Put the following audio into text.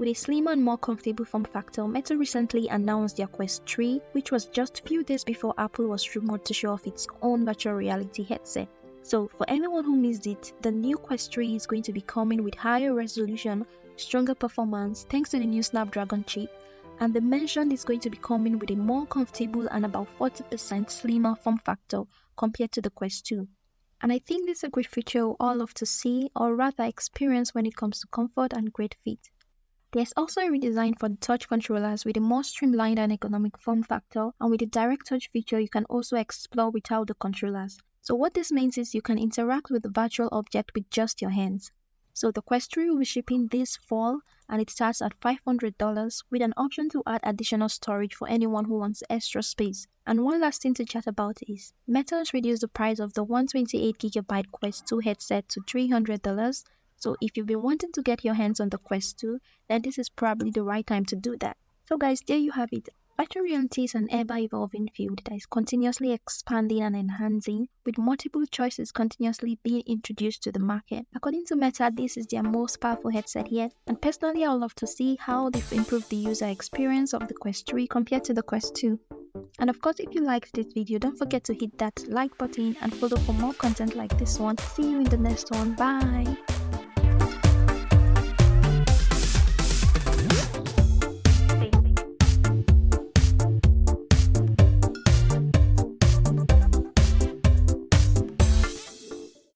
With a slimmer and more comfortable form factor, Meta recently announced their Quest 3, which was just a few days before Apple was rumored to show off its own virtual reality headset. So for anyone who missed it, the new Quest 3 is going to be coming with higher resolution, stronger performance thanks to the new Snapdragon chip, and they mentioned it's going to be coming with a more comfortable and about 40% slimmer form factor compared to the Quest 2. And I think this is a great feature we all love to see, or rather experience, when it comes to comfort and great fit. There's also a redesign for the touch controllers with a more streamlined and ergonomic form factor, and with the direct touch feature you can also explore without the controllers. So what this means is you can interact with the virtual object with just your hands. So the Quest 3 will be shipping this fall, and it starts at $500 with an option to add additional storage for anyone who wants extra space. And one last thing to chat about is Meta has reduced the price of the 128GB Quest 2 headset to $300. So if you've been wanting to get your hands on the Quest 2, then this is probably the right time to do that. So guys, there you have it. Virtual reality is an ever-evolving field that is continuously expanding and enhancing, with multiple choices continuously being introduced to the market. According to Meta, this is their most powerful headset yet, and personally I would love to see how they've improved the user experience of the Quest 3 compared to the Quest 2. And of course, if you liked this video, don't forget to hit that like button and follow for more content like this one. See you in the next one. Bye!